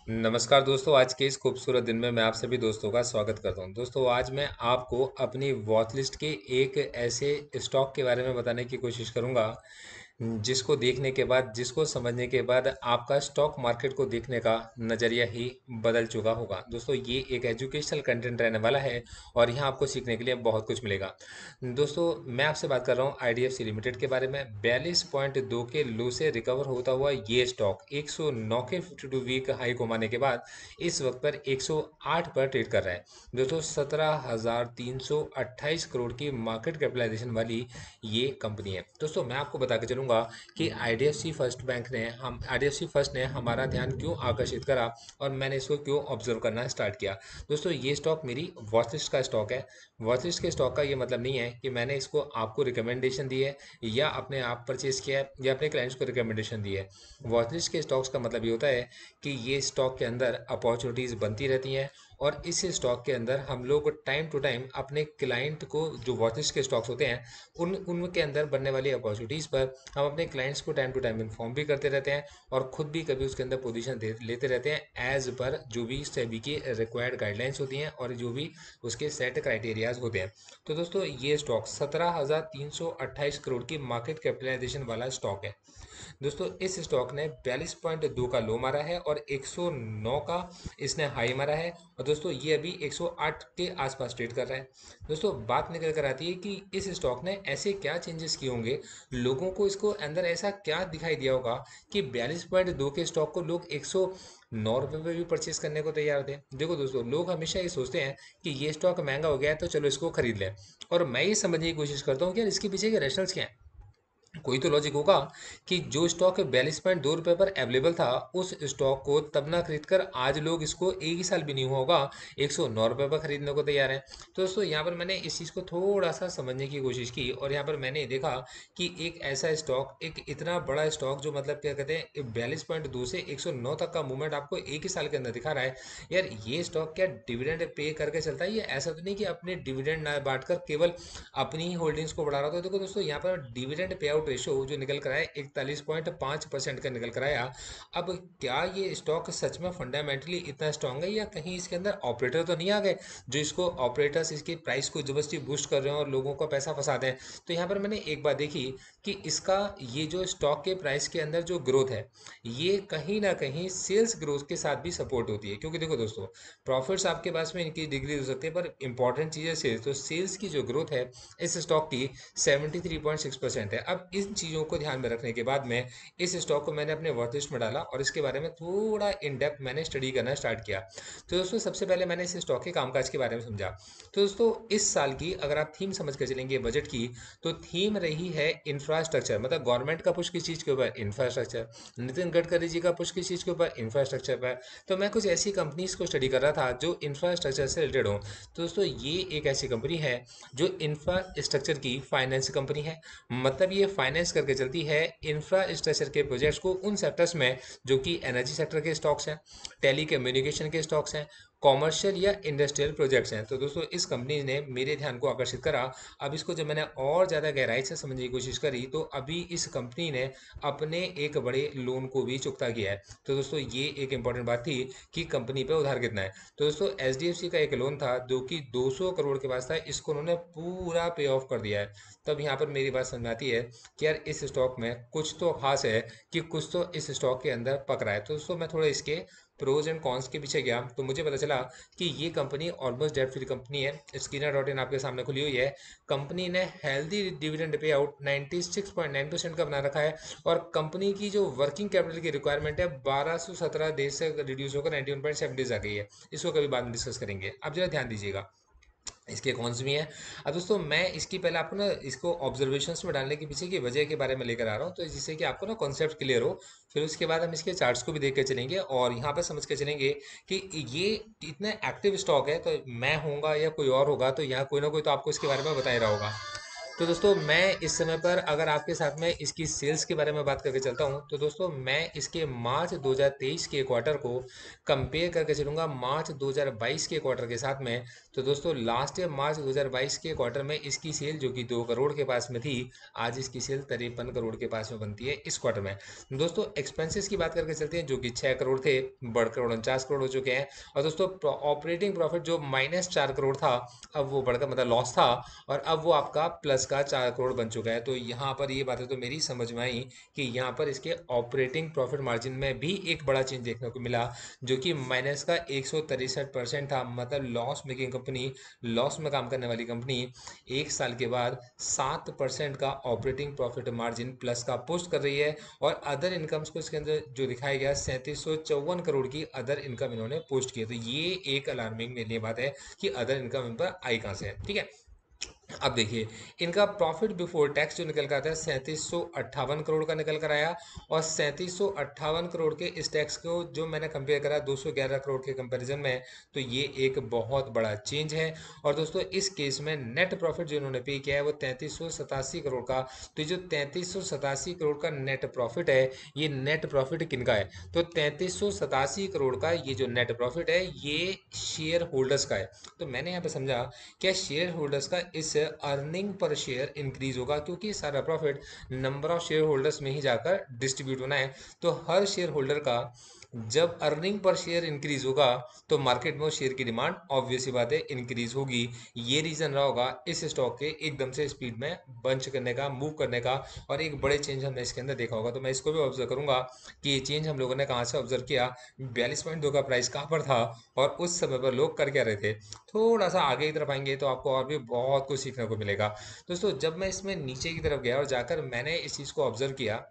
नमस्कार दोस्तों, आज के इस खूबसूरत दिन में मैं आप सभी दोस्तों का स्वागत करता हूं। दोस्तों, आज मैं आपको अपनी वॉच लिस्ट के एक ऐसे स्टॉक के बारे में बताने की कोशिश करूंगा जिसको देखने के बाद, जिसको समझने के बाद आपका स्टॉक मार्केट को देखने का नज़रिया ही बदल चुका होगा। दोस्तों, ये एक एजुकेशनल कंटेंट रहने वाला है और यहाँ आपको सीखने के लिए बहुत कुछ मिलेगा। दोस्तों, मैं आपसे बात कर रहा हूँ आईडीएफसी लिमिटेड के बारे में। 42.2 के लो से रिकवर होता हुआ ये स्टॉक 109 के 52 वीक हाई को मारने के बाद इस वक्त पर 108 पर ट्रेड कर रहा है। दोस्तों, 17,328 करोड़ की मार्केट कैपिटलाइजेशन वाली ये कंपनी है। दोस्तों, मैं आपको बता के चलूंगा कि आईडीएफसी फर्स्ट ने हमारा ध्यान क्यों आकर्षित करा और मैंने इसको क्यों ऑब्जर्व करना स्टार्ट किया। दोस्तों, ये स्टॉक मेरी वॉच लिस्ट का स्टॉक है। वॉच लिस्ट के स्टॉक का ये मतलब नहीं है कि मैंने इसको आपको रिकमेंडेशन दी है या अपने आप परचेज किया है या अपने क्लाइंट्स को रिकमेंडेशन दी है। वॉच लिस्ट के स्टॉक्स का मतलब ये होता है कि ये स्टॉक के अंदर अपॉर्चुनिटीज़ बनती रहती हैं और इस स्टॉक के अंदर हम लोग टाइम टू टाइम अपने क्लाइंट को, जो वॉच लिस्ट के स्टॉक्स होते हैं, उनके अंदर बनने वाली अपॉर्चुनिटीज़ पर हम अपने क्लाइंट्स को टाइम टू टाइम इन्फॉर्म भी करते रहते हैं और खुद भी कभी उसके अंदर पोजीशन लेते रहते हैं एज पर जो भी सेबी की रिक्वायर्ड गाइडलाइंस होती हैं और जो भी उसके सेट क्राइटेरियाज होते हैं। तो दोस्तों, ये स्टॉक 17,328 करोड़ की मार्केट कैपिटलाइजेशन वाला स्टॉक है। दोस्तों, इस स्टॉक ने 42.2 का लो मारा है और 109 का इसने हाई मारा है और दोस्तों ये अभी 108 के आसपास ट्रेड कर रहा है। दोस्तों, बात निकल कर आती है कि इस स्टॉक ने ऐसे क्या चेंजेस किए होंगे, लोगों को इसको अंदर ऐसा क्या दिखाई दिया होगा कि 42.2 के स्टॉक को लोग 109 रुपये पे भी परचेस करने को तैयार थे। देखो दोस्तों, लोग हमेशा ये सोचते हैं कि ये स्टॉक महंगा हो गया है तो चलो इसको खरीद लें, और मैं ये समझने की कोशिश करता हूँ कि यार इसके पीछे के रैशनल्स क्या हैं। कोई तो लॉजिक होगा कि जो स्टॉक 42.2 रुपये पर अवेलेबल था, उस स्टॉक को तब ना खरीद कर आज लोग इसको एक ही साल भी नहीं हुआ होगा 109 रुपये पर खरीदने को तैयार है। तो दोस्तों, यहाँ पर मैंने इस चीज़ को थोड़ा सा समझने की कोशिश की और यहाँ पर मैंने देखा कि एक ऐसा स्टॉक, एक इतना बड़ा स्टॉक जो मतलब क्या कहते हैं 42.2 से 109 तक का मूवमेंट आपको एक ही साल के अंदर दिखा रहा है। यार, ये स्टॉक क्या डिविडेंड पे करके चलता है? ये ऐसा तो नहीं कि अपने डिविडेंड ना बांटकर केवल अपनी ही होल्डिंग्स को बढ़ा रहा था। देखो दोस्तों, यहाँ पर डिविडेंड पे आउट रेशो जो निकल कर आया 41.5% का निकल कर आया। अब क्या ये स्टॉक सच में फंडामेंटली इतना स्ट्रांग है या कहीं इसके अंदर ऑपरेटर तो नहीं आ गए जो इसको, ऑपरेटर्स इसकी प्राइस को जबरदस्ती बूस्ट कर रहे हैं और लोगों का पैसा फंसा दें? तो यहाँ पर मैंने एक बात देखी कि इसका, ये जो स्टॉक के प्राइस के अंदर जो ग्रोथ है, ये कहीं ना कहीं सेल्स ग्रोथ के साथ भी सपोर्ट होती है। क्योंकि देखो दोस्तों, प्रॉफिट्स आपके पास में इनकी डिग्री हो सकती है पर इंपॉर्टेंट चीज़ है सेल्स। तो सेल्स की जो ग्रोथ है इस स्टॉक की 73.6% है। अब इन चीज़ों को ध्यान में रखने के बाद में इस स्टॉक को मैंने अपने वॉच लिस्ट में डाला और इसके बारे में थोड़ा इन डेप्थ मैंने स्टडी करना स्टार्ट किया। तो दोस्तों, सबसे पहले मैंने इस स्टॉक के कामकाज के बारे में समझा। तो दोस्तों, इस साल की अगर आप थीम समझ कर चलेंगे बजट की, तो थीम रही है इंफ्रास्ट्रक्चर। मतलब गवर्नमेंट का पुश किस चीज़ के ऊपर? इंफ्रास्ट्रक्चर। नितिन गडकरी जी का पुश किस चीज़ के ऊपर? इंफ्रास्ट्रक्चर पर। तो मैं कुछ ऐसी कंपनीज को स्टडी कर रहा था जो इंफ्रास्ट्रक्चर से रिलेटेड हो। तो दोस्तों, ये एक ऐसी कंपनी है जो इंफ्रास्ट्रक्चर की फाइनेंस कंपनी है। मतलब ये फाइनेंस करके चलती है इंफ्रास्ट्रक्चर के प्रोजेक्ट्स को उन सेक्टर्स में जो कि एनर्जी सेक्टर के स्टॉक्स हैं, टेली कम्युनिकेशन के स्टॉक्स हैं, कॉमर्शियल या इंडस्ट्रियल प्रोजेक्ट्स हैं। तो दोस्तों, इस कंपनी ने मेरे ध्यान को आकर्षित करा। अब इसको जब मैंने और ज़्यादा गहराई से समझने की कोशिश करी तो अभी इस कंपनी ने अपने एक बड़े लोन को भी चुकता किया है। तो दोस्तों, ये एक इंपॉर्टेंट बात थी कि कंपनी पे उधार कितना है। तो दोस्तों, एचडीएफसी का एक लोन था जो कि 200 करोड़ के पास था, इसको उन्होंने पूरा पे ऑफ कर दिया है। तब यहाँ पर मेरी बात समझ में आती है कि यार इस स्टॉक में कुछ तो खास है, कि कुछ तो इस स्टॉक के अंदर पक रहा है। तो दोस्तों, मैं थोड़ा इसके प्रोज एंड कॉन्स के पीछे गया तो मुझे पता चला कि ये company almost debt free company है। स्कीनर.इन आपके सामने खुली हुई है। कंपनी ने हेल्दी डिविडेंड पे आउट 96.9% का बना रखा है और कंपनी की जो वर्किंग कैपिटल की रिक्वायरमेंट है 1217 डेज से रिड्यूस होकर 91.7 डेज आ गई है। इसको कभी बाद में डिस्कस करेंगे। अब जरा ध्यान दीजिएगा, इसके कौन्स भी हैं। अब दोस्तों, मैं इसकी पहले आपको ना इसको ऑब्जर्वेशंस में डालने के पीछे की वजह के बारे में लेकर आ रहा हूँ, तो जिससे कि आपको ना कॉन्सेप्ट क्लियर हो। फिर उसके बाद हम इसके चार्ट्स को भी देख के चलेंगे और यहाँ पे समझ के चलेंगे कि ये इतना एक्टिव स्टॉक है, तो मैं होऊंगा या कोई और होगा तो यहाँ कोई ना कोई तो आपको इसके बारे में बता ही रहा होगा। तो दोस्तों मैं इस समय पर अगर आपके साथ में इसकी सेल्स के बारे में बात करके चलता हूं, तो दोस्तों मैं इसके मार्च 2023 के क्वार्टर को कंपेयर करके चलूंगा मार्च 2022 के क्वार्टर के साथ में। तो दोस्तों लास्ट ईयर मार्च 2022 के क्वार्टर में इसकी सेल जो कि 2 करोड़ के पास में थी, आज इसकी सेल 53 करोड़ के पास में बनती है इस क्वार्टर में। दोस्तों एक्सपेंसेस की बात करके चलते हैं, जो कि 6 करोड़ थे, बढ़कर 49 करोड़ हो चुके हैं। और दोस्तों ऑपरेटिंग प्रॉफिट जो -4 करोड़ था, अब वो बढ़कर मतलब लॉस था, और अब वो आपका प्लस का 4 करोड़ बन चुका है। तो यहाँ पर ये बातें तो मेरी समझ में आई कि यहाँ पर इसके ऑपरेटिंग प्रॉफिट मार्जिन में भी एक बड़ा चेंज देखने को मिला, जो कि माइनस का 163% था। मतलब लॉस मेकिंग कंपनी, लॉस में काम करने वाली कंपनी 1 साल के बाद 7% का ऑपरेटिंग प्रॉफिट मार्जिन प्लस का पोस्ट कर रही है। और अदर इनकम्स को इसके अंदर जो दिखाया गया 3754 करोड़ की अदर इनकम इन्होंने पोस्ट की है। तो ये एक अलार्मिंग मेरे लिए बात है कि अदर इनकम इन पर आई कहाँ से है। ठीक है, अब देखिए इनका प्रॉफिट बिफोर टैक्स जो निकल कर आता है 3758 करोड़ का निकल कर आया। और 3758 करोड़ के इस टैक्स को जो मैंने कंपेयर करा 211 करोड़ के कंपैरिजन में, तो ये एक बहुत बड़ा चेंज है। और दोस्तों इस केस में नेट प्रॉफिट जो इन्होंने पे किया है वो 3387 करोड़ का। तो ये जो 3387 करोड़ का नेट प्रॉफिट है, ये नेट प्रॉफिट किनका है? तो 3387 करोड़ का ये जो नेट प्रॉफिट है, ये शेयर होल्डर्स का है। तो मैंने यहाँ पे समझा क्या शेयर होल्डर्स का इस अर्निंग पर शेयर इंक्रीज होगा, क्योंकि सारा profit number of share holders में ही जाकर डिस्ट्रीब्यूट होना है। तो हर शेयर होल्डर का जब अर्निंग पर शेयर इंक्रीज होगा, तो मार्केट में उस शेयर की डिमांड ऑब्वियस सी बात है इंक्रीज होगी। ये रीजन रहा होगा इस स्टॉक के एकदम से स्पीड में बंच करने का, मूव करने का, और एक बड़े चेंज हमने इसके अंदर देखा होगा। तो मैं इसको भी ऑब्जर्व करूंगा कि ये चेंज हम लोगों ने कहाँ से ऑब्जर्व किया, 42.2 का प्राइस कहाँ पर था, और उस समय पर लोग कर क्या रहे थे। थोड़ा सा आगे की तरफ आएंगे तो आपको और भी बहुत कुछ सीखने को मिलेगा। दोस्तों जब मैं इसमें नीचे की तरफ गया और जाकर मैंने इस चीज़ को ऑब्जर्व किया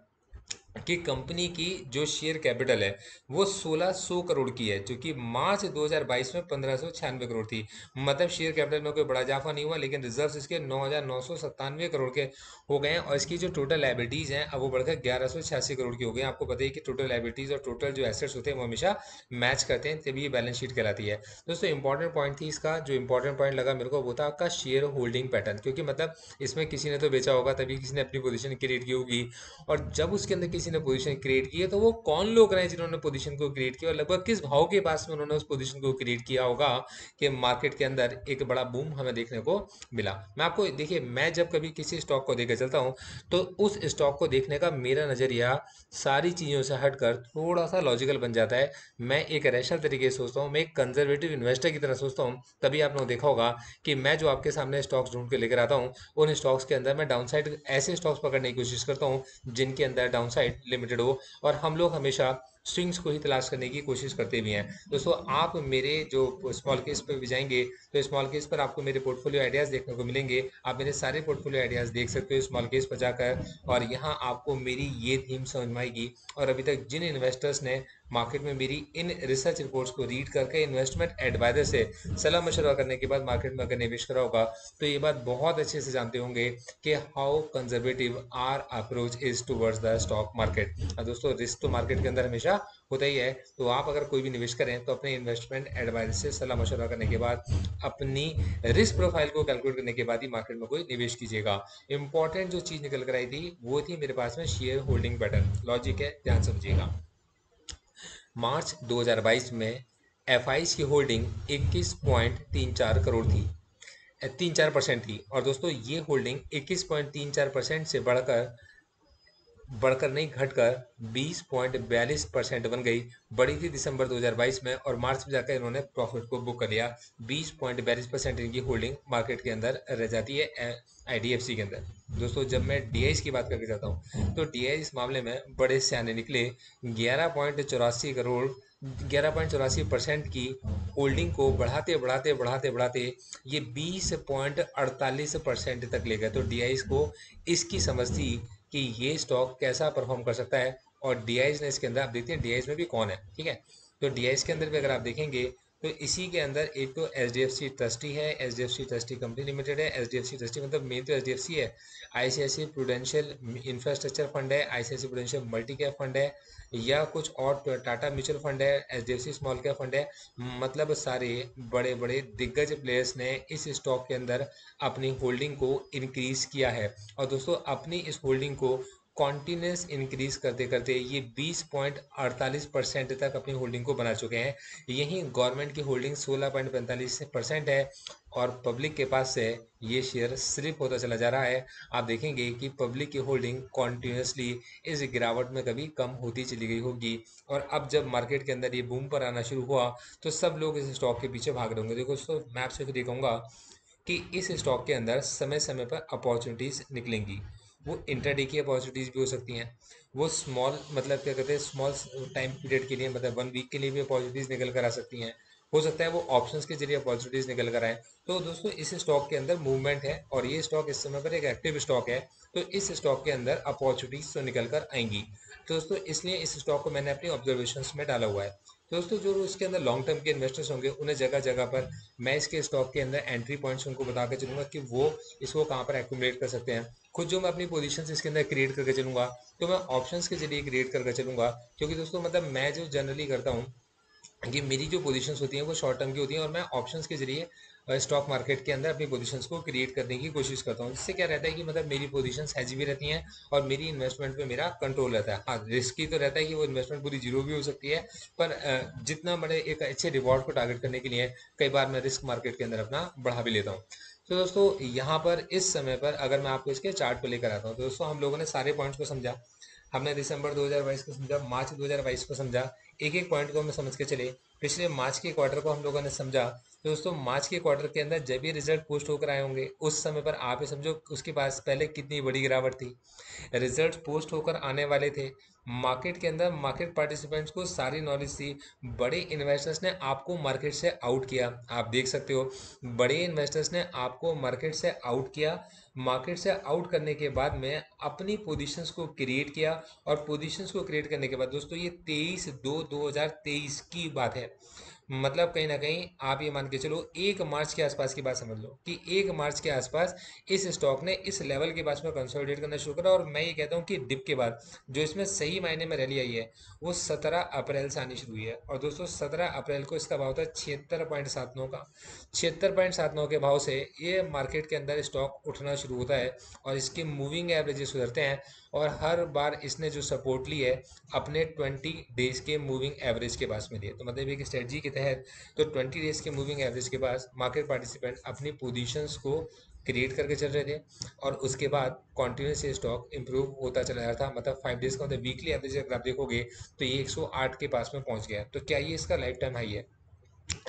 कि कंपनी की जो शेयर कैपिटल है वो 1600 करोड़ की है, जो कि मार्च 2022 में 1596 करोड़ थी। मतलब शेयर कैपिटल में कोई बड़ा इजाफा नहीं हुआ, लेकिन रिजर्व्स इसके 9997 करोड़ के हो गए हैं। और इसकी जो टोटल लाइबिलिटीज हैं अब वो बढ़कर 1186 करोड़ की हो गई हैं। आपको पता है कि टोटल लाइबिलिटीज और टोटल जो एसेट्स होते हैं वो हमेशा मैच करते हैं, तभी ये बैलेंस शीट कहलाती है। दोस्तों इंपॉर्टेंट पॉइंट थी इसका, जो इंपॉर्टेंट पॉइंट लगा मेरे को वो था आपका शेयर होल्डिंग पैटर्न, क्योंकि मतलब इसमें किसी ने तो बेचा होगा, तभी किसी ने अपनी पोजीशन क्रिएट की होगी। और जब उसके अंदर किसी ने पोजीशन क्रिएट की है, तो वो कौन लोग रहे जिन्होंने पोजीशन को क्रिएट किया और लगभग किस भाव के पास में उन्होंने उस पोजीशन को क्रिएट किया होगा कि मार्केट के अंदर एक बड़ा बूम हमें देखने को मिला। मैं आपको देखिए, मैं जब कभी किसी स्टॉक को देकर चलता हूँ, तो उस स्टॉक को देखने का मेरा नजरिया सारी चीज़ों से हटकर थोड़ा सा लॉजिकल बन जाता है। मैं एक रैशनल तरीके से सोचता हूँ, मैं एक कंजर्वेटिव इन्वेस्टर की तरह सोचता हूँ। तभी आपने देखा होगा कि मैं जो आपके सामने स्टॉक्स ढूंढ के लेकर आता हूँ, उन स्टॉक्स के अंदर मैं डाउनसाइड ऐसे स्टॉक्स पकड़ने की कोशिश करता हूँ जिनके अंदर डाउनसाइड लिमिटेड हो। और हम लोग हमेशा स्विंग्स को ही तलाश करने की कोशिश करते भी हैं। दोस्तों आप मेरे जो स्मॉल केस पर भी जाएंगे, तो स्मॉल केस पर आपको मेरे पोर्टफोलियो आइडियाज़ देखने को मिलेंगे। आप मेरे सारे पोर्टफोलियो आइडियाज़ देख सकते हो स्मॉल केस पर जाकर, और यहाँ आपको मेरी ये थीम समझ में आएगी। और अभी तक जिन इन्वेस्टर्स ने मार्केट में मेरी इन रिसर्च रिपोर्ट्स को रीड करके इन्वेस्टमेंट एडवाइजर से सलाह मशवरा करने के बाद मार्केट में अगर निवेश करा होगा, तो ये बात बहुत अच्छे से जानते होंगे कि how conservative our approach is towards the stock market. दोस्तों रिस्क तो मार्केट के अंदर हमेशा होता ही है। तो आप अगर कोई भी निवेश करें, तो अपने इन्वेस्टमेंट एडवाइजर से सलाह मशवरा करने के बाद अपनी रिस्क प्रोफाइल को कैलकुलेट करने के बाद ही मार्केट में कोई निवेश कीजिएगा। इंपॉर्टेंट जो चीज़ निकल कर आई थी वो थी मेरे पास में शेयर होल्डिंग पैटर्न। लॉजिक है, ध्यान समझिएगा। मार्च 2022 में एफआईज की होल्डिंग 21.34 करोड़ थी, 34% थी। और दोस्तों ये होल्डिंग 21.34% से बढ़कर नहीं, घटकर 20.42% बन गई। बड़ी थी दिसंबर 2022 में, और मार्च में जाकर इन्होंने प्रॉफिट को बुक कर लिया। 20.42% इनकी होल्डिंग मार्केट के अंदर रह जाती है आईडीएफसी के अंदर। दोस्तों जब मैं डीआईज की बात करके जाता हूँ, तो डीआईज इस मामले में बड़े सियाने निकले। 11.84 करोड़, 11.84% की होल्डिंग को बढ़ाते बढ़ाते बढ़ाते बढ़ाते ये 20.48% तक ले गए। तो डीआईज को इसकी समझ थी कि ये स्टॉक कैसा परफॉर्म कर सकता है। और डीआईज ने इसके अंदर, आप देखते हैं डीआईज में भी कौन है, ठीक है। तो डीआईज के अंदर भी अगर आप देखेंगे, तो इसी के अंदर एक तो HDFC ट्रस्टी है, HDFC ट्रस्टी कंपनी लिमिटेड है, HDFC ट्रस्टी मतलब मेन तो HDFC है, ICICI प्रूडेंशियल इंफ्रास्ट्रक्चर फंड है, ICICI prudential multi cap fund है, या कुछ और टाटा म्यूचुअल फंड है, HDFC स्मॉल कैप फंड है। मतलब सारे बड़े बड़े दिग्गज प्लेयर्स ने इस स्टॉक के अंदर अपनी होल्डिंग को इंक्रीज किया है। और दोस्तों अपनी इस होल्डिंग को कॉन्टिन्यूस इंक्रीज करते करते ये 20.48% तक अपनी होल्डिंग को बना चुके हैं। यहीं गवर्नमेंट की होल्डिंग 16.45% है और पब्लिक के पास से ये शेयर स्लिप होता चला जा रहा है। आप देखेंगे कि पब्लिक की होल्डिंग कॉन्टिन्यूसली इस गिरावट में कभी कम होती चली गई होगी, और अब जब मार्केट के अंदर ये बूम पर आना शुरू हुआ तो सब लोग इस स्टॉक के पीछे भाग रहे होंगे। देखो दोस्तों मैं आपसे फिर कहूँगा कि इस स्टॉक के अंदर समय समय पर अपॉर्चुनिटीज निकलेंगी। वो इंट्राडे की अपॉर्चुनिटीज भी हो सकती हैं, वो स्मॉल मतलब क्या कहते हैं स्मॉल टाइम पीरियड के लिए मतलब 1 वीक के लिए भी अपॉर्चुनिटीज निकल कर आ सकती हैं। हो सकता है वो ऑप्शंस के जरिए अपॉर्चुनिटीज निकल कर आए। तो दोस्तों इस स्टॉक के अंदर मूवमेंट है और ये स्टॉक इस समय पर एक एक्टिव स्टॉक है। तो इस स्टॉक के अंदर अपॉर्चुनिटीज तो निकल कर आएंगी। तो दोस्तों इसलिए इस स्टॉक को मैंने अपनी ऑब्जर्वेशंस में डाला हुआ है। दोस्तों जो इसके अंदर लॉन्ग टर्म के इन्वेस्टर्स होंगे उन्हें जगह जगह पर मैं इसके स्टॉक के अंदर एंट्री पॉइंट्स उनको बता के चलूंगा कि वो इसको कहाँ पर एक्यूमुलेट कर सकते हैं। खुद जो मैं अपनी पोजीशंस इसके अंदर क्रिएट करके चलूंगा तो मैं ऑप्शंस के जरिए क्रिएट करके चलूंगा, क्योंकि दोस्तों मतलब मैं जो जनरली करता हूँ कि मेरी जो पोजीशंस होती हैं वो शॉर्ट टर्म की होती हैं और मैं ऑप्शंस के जरिए स्टॉक मार्केट के अंदर अपनी पोजीशंस को क्रिएट करने की कोशिश करता हूँ, जिससे क्या रहता है कि मतलब मेरी पोजीशंस हैज भी रहती हैं और मेरी इन्वेस्टमेंट पे मेरा कंट्रोल रहता है। हाँ रिस्की तो रहता है कि वो इन्वेस्टमेंट पूरी जीरो भी हो सकती है, पर जितना बड़े एक अच्छे रिवॉर्ड को टारगेट करने के लिए कई बार मैं रिस्क मार्केट के अंदर अपना बढ़ा भी लेता हूँ। तो दोस्तों यहाँ पर इस समय पर अगर मैं आपको इसके चार्ट पर लेकर आता हूँ तो दोस्तों हम लोगों ने सारे पॉइंट्स को समझा। हमने दिसंबर 2022 को समझा, मार्च 2022 को समझा, एक एक पॉइंट को हम समझ के चले। पिछले मार्च के क्वार्टर को हम लोगों ने समझा। तो दोस्तों मार्च के क्वार्टर के अंदर जब ये रिजल्ट पोस्ट होकर आए होंगे उस समय पर आप ही समझो उसके पास पहले कितनी बड़ी गिरावट थी। रिजल्ट पोस्ट होकर आने वाले थे, मार्केट के अंदर मार्केट पार्टिसिपेंट्स को सारी नॉलेज थी, बड़े इन्वेस्टर्स ने आपको मार्केट से आउट किया। आप देख सकते हो बड़े इन्वेस्टर्स ने आपको मार्केट से आउट किया। मार्केट से आउट करने के बाद में अपनी पोजीशंस को क्रिएट किया, और पोजीशंस को क्रिएट करने के बाद दोस्तों ये 23/2/2023 की बात है। मतलब कहीं ना कहीं आप ये मान के चलो 1 मार्च के आसपास की बात समझ लो कि 1 मार्च के आसपास इस स्टॉक ने इस लेवल के पास में कंसोलिडेट करना शुरू करा। और मैं ये कहता हूँ कि डिप के बाद जो इसमें सही मायने में रैली आई है वो 17 अप्रैल से आनी शुरू हुई है। और दोस्तों 17 अप्रैल को इसका भाव था 76.79 का। 76.79 के भाव से ये मार्केट के अंदर स्टॉक उठना शुरू होता है और इसके मूविंग एवरेजेस सुधरते हैं। और हर बार इसने जो सपोर्ट ली है अपने 20 डेज के मूविंग एवरेज के पास में लिए, तो मतलब एक स्ट्रेटजी के तहत तो 20 डेज के मूविंग एवरेज के पास मार्केट पार्टिसिपेंट अपनी पोजीशंस को क्रिएट करके चल रहे थे। और उसके बाद कॉन्टिन्यूस ये स्टॉक इंप्रूव होता चला जा रहा था। मतलब 5 डेज का मतलब वीकली एवरेज अगर आप देखोगे तो ये 108 के पास में पहुंच गया। तो क्या ये इसका लाइफ टाइम हाई है?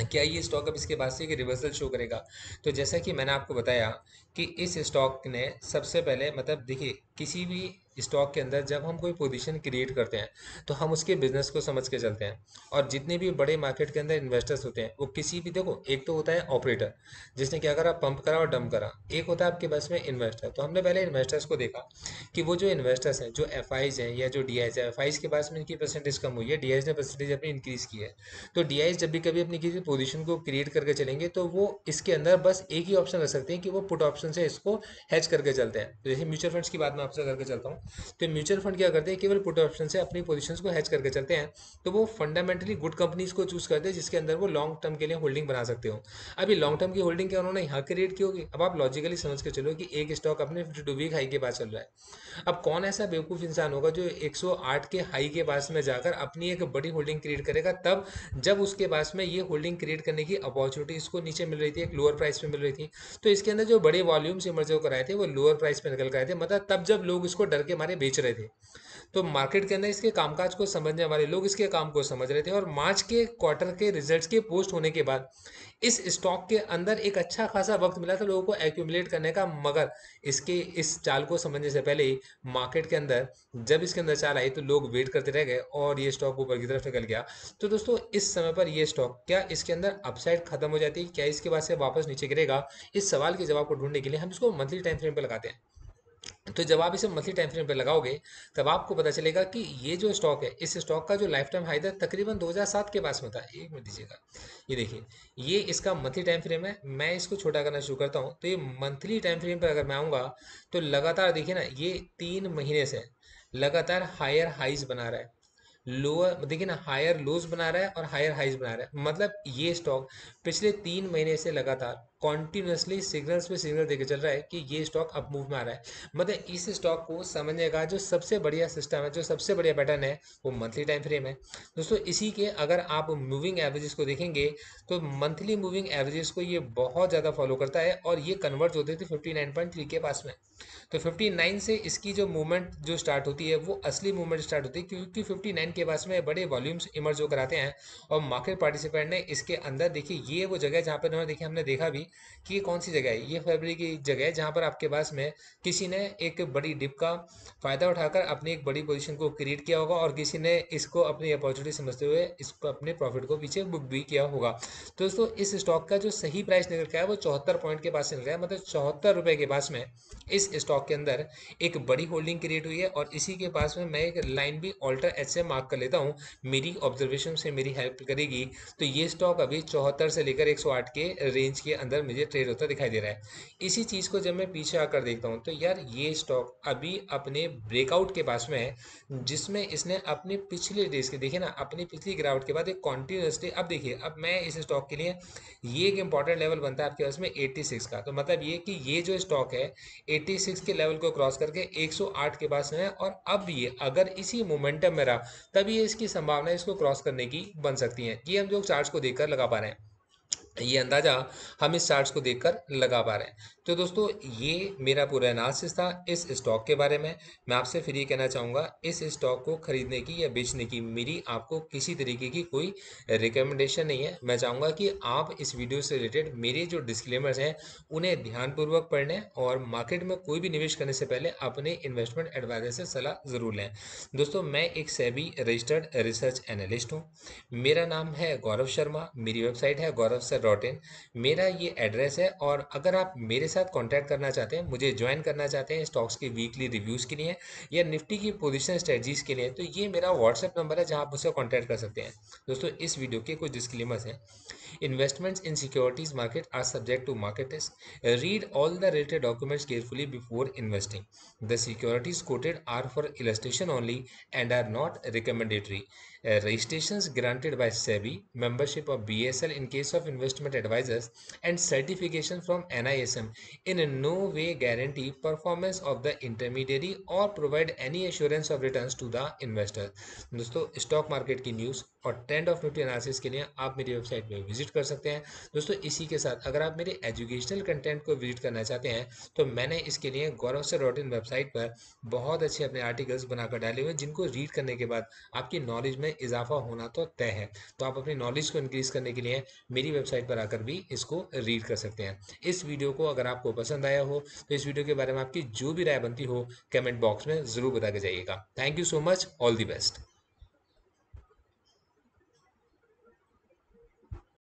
क्या ये स्टॉक अब इसके बाद से एक रिवर्सल शो करेगा? तो जैसा कि मैंने आपको बताया कि इस स्टॉक ने सबसे पहले मतलब देखिए किसी भी स्टॉक के अंदर जब हम कोई पोजीशन क्रिएट करते हैं तो हम उसके बिजनेस को समझ के चलते हैं। और जितने भी बड़े मार्केट के अंदर इन्वेस्टर्स होते हैं वो किसी भी देखो, एक तो होता है ऑपरेटर जिसने क्या करा, पंप करा और डंप करा, एक होता है आपके पास में इन्वेस्टर। तो हमने पहले इन्वेस्टर्स को देखा कि वो जो इन्वेस्टर्स हैं, जो एफ आईज हैं या जो डी आईज है, एफ आईज के पास में इनकी परसेंटेज कम हुई है, डी आईज ने परसेंटेज अपनी इंक्रीज की है। तो डीआईएस जब भी कभी अपनी किसी पोजीशन को क्रिएट करके चलेंगे तो वो इसके अंदर बस एक ही ऑप्शन रख सकते हैं कि वो पुट ऑप्शन से इसको हैच करके चलते हैं। तो जैसे म्यूचुअल फंड्स की बात मैं आपसे करके चलता हूँ, तो म्यूचुअल फंड क्या करते हैं, केवल पुट ऑप्शन से अपनी पोजीशंस को हैच करके चलते हैं। तो वो फंडामेंटली गुड कंपनीज को चूज करते हैं जिसके अंदर वो लॉन्ग टर्म के लिए होल्डिंग बना सकते हो। अभी लॉन्ग टर्म की होल्डिंग क्या उन्होंने यहाँ क्रिएट की होगी? अब आप लॉजिकली समझ के चलो कि एक स्टॉक अपने 52 वीक हाई के पास चल रहा है। अब कौन ऐसा बेवकूफ़ इंसान होगा जो 108 के हाई के पास में जाकर अपनी एक बड़ी होल्डिंग क्रिएट करेगा, तब जब उसके पास में ये होल्डिंग क्रिएट करने की अपॉर्चुनिटी इसको नीचे मिल रही थी, एक लोअर प्राइस पे मिल रही थी। तो इसके अंदर जो बड़े वॉल्यूम्स इमर्ज होकर आए थे वो लोअर प्राइस पे निकल कर आए थे, मतलब तब जब लोग इसको डर के मारे बेच रहे थे। तो मार्केट के अंदर इसके कामकाज को समझने वाले लोग इसके काम को समझ रहे थे। और मार्च के क्वार्टर के रिजल्ट्स के पोस्ट होने के बाद इस स्टॉक के अंदर एक अच्छा खासा वक्त मिला था लोगों को एक्यूमुलेट करने का, मगर इसके इस चाल को समझने से पहले ही मार्केट के अंदर जब इसके अंदर चाल आई तो लोग वेट करते रह गए और ये स्टॉक ऊपर की तरफ निकल गया। तो दोस्तों इस समय पर ये स्टॉक क्या इसके अंदर अपसाइड खत्म हो जाती है, क्या इसके बाद से वापस नीचे गिरेगा? इस सवाल के जवाब को ढूंढने के लिए हम इसको मंथली टाइम फ्रेम पर लगाते हैं। तो जब आप इसे मंथली टाइम फ्रेम पे लगाओगे तब आपको पता चलेगा कि ये जो स्टॉक है, इस स्टॉक का जो लाइफ टाइम हाई था तकरीबन 2007 के पास में था। एक मिनट दीजिएगा, ये देखिए, ये इसका मंथली टाइम फ्रेम है। मैं इसको छोटा करना शुरू करता हूँ तो ये मंथली टाइम फ्रेम पर अगर मैं आऊँगा तो लगातार देखिए ना, ये 3 महीने से लगातार हायर हाइज बना रहा है, लोअर देखिए ना, हायर लोज बना रहा है और हायर हाइज बना रहा है। मतलब ये स्टॉक पिछले 3 महीने से लगातार कॉन्टिन्यूसली सिग्नल्स पे सिग्नल देके चल रहा है कि ये स्टॉक अप मूव में आ रहा है। मतलब इस स्टॉक को समझने का जो सबसे बढ़िया सिस्टम है, जो सबसे बढ़िया पैटर्न है, वो मंथली टाइम फ्रेम है। दोस्तों इसी के अगर आप मूविंग एवरेजेस को देखेंगे तो मंथली मूविंग एवरेजेस को ये बहुत ज़्यादा फॉलो करता है और ये कन्वर्ट होते थे 59.3 के पास में। तो 59 से इसकी जो मूवमेंट जो स्टार्ट होती है वो असली मूवमेंट स्टार्ट होती है, क्योंकि 59 के पास में बड़े वॉल्यूम्स इमर्ज होकर आते हैं और मार्केट पार्टिसिपेंट ने इसके अंदर देखिए, ये वो जगह है जहाँ पर देखिए, हमने देखा भी कि ये कौन सी जगह है। ये फरवरी की जगह है जहाँ पर आपके पास में किसी ने एक बड़ी डिप का फायदा उठाकर अपनी एक बड़ी पोजीशन को क्रिएट किया होगा और किसी ने इसको अपनी अपॉर्चुनिटी समझते हुए इसको अपने प्रॉफिट को पीछे बुक भी किया होगा। तो दोस्तों इस स्टॉक का जो सही प्राइस निकल के आया वो 74 पॉइंट के पास से निकला है, मतलब 74 रुपए के पास में इस स्टॉक के अंदर एक बड़ी होल्डिंग क्रिएट हुई है। और इसी के पास में मैं एक लाइन भी ऑल्टर एच से मार्क कर लेता हूँ, मेरी ऑब्जर्वेशन से मेरी हेल्प करेगी। तो ये स्टॉक अभी 74 से लेकर 108 के रेंज के अंदर मुझे ट्रेड होता दिखाई दे रहा है। इसी चीज़ को जब मैं पीछे आकर देखता हूँ तो यार ये स्टॉक अभी अपने ब्रेकआउट के पास में है, जिसमें इसने अपने पिछले डेज के देखिए ना, अपनी पिछली गिरावट के बाद एक कॉन्टिन्यूसली, अब देखिए, अब मैं इस स्टॉक के लिए ये एक इंपॉर्टेंट लेवल बनता है आपके पास में 86 का। तो मतलब ये कि ये जो स्टॉक है 86 के लेवल को क्रॉस करके 108 के पास है और अब ये अगर इसी मोमेंटम में रहा तब ये इसकी संभावना इसको क्रॉस करने की बन सकती है। ये हम जो चार्ट्स को देखकर लगा पा रहे हैं, ये अंदाजा हम इस चार्ट्स को देखकर लगा पा रहे हैं। तो दोस्तों ये मेरा पूरा एनालिसिस था इस स्टॉक के बारे में। मैं आपसे फिर ये कहना चाहूँगा, इस स्टॉक को खरीदने की या बेचने की मेरी आपको किसी तरीके की कोई रिकमेंडेशन नहीं है। मैं चाहूँगा कि आप इस वीडियो से रिलेटेड मेरे जो डिस्क्लेमर्स हैं उन्हें ध्यानपूर्वक पढ़ लें और मार्केट में कोई भी निवेश करने से पहले अपने इन्वेस्टमेंट एडवाइजर से सलाह ज़रूर लें। दोस्तों मैं एक सेबी रजिस्टर्ड रिसर्च एनालिस्ट हूँ। मेरा नाम है गौरव शर्मा, मेरी वेबसाइट है gaurav.in, मेरा ये एड्रेस है। और अगर आप मेरे साथ कांटेक्ट करना चाहते हैं, मुझे ज्वाइन करना चाहते हैं स्टॉक्स के वीकली रिव्यूज़ के लिए या निफ्टी की पोजीशन स्ट्रेटजीज के लिए, तो ये मेरा व्हाट्सएप नंबर है जहां आप मुझसे कांटेक्ट कर सकते हैं। दोस्तों इस वीडियो के कुछ डिस्क्लेमर्स हैं। Investments in securities market are subject to market risk. Read all the related documents carefully before investing. The securities quoted are for illustration only and are not recommendatory. Registrations granted by SEBI, membership of BSL in case of investment advisors, and certification from NISM in no way guarantee performance of the intermediary or provide any assurance of returns to the investor. दोस्तों stock market की news और trend of Nifty analysis के लिए आप मेरी website पे visit कर सकते हैं। दोस्तों इसी के साथ अगर आप मेरे एजुकेशनल कंटेंट को विजिट करना चाहते हैं तो मैंने इसके लिए गौरव.in वेबसाइट पर बहुत अच्छे अपने आर्टिकल्स बनाकर डाले हुए हैं, जिनको रीड करने के बाद आपकी नॉलेज में इजाफा होना तो तय है। तो आप अपनी नॉलेज को इंक्रीज करने के लिए मेरी वेबसाइट पर आकर भी इसको रीड कर सकते हैं। इस वीडियो को अगर आपको पसंद आया हो तो इस वीडियो के बारे में आपकी जो भी राय बनती हो कमेंट बॉक्स में ज़रूर बता के जाइएगा। Thank you so much, all the best.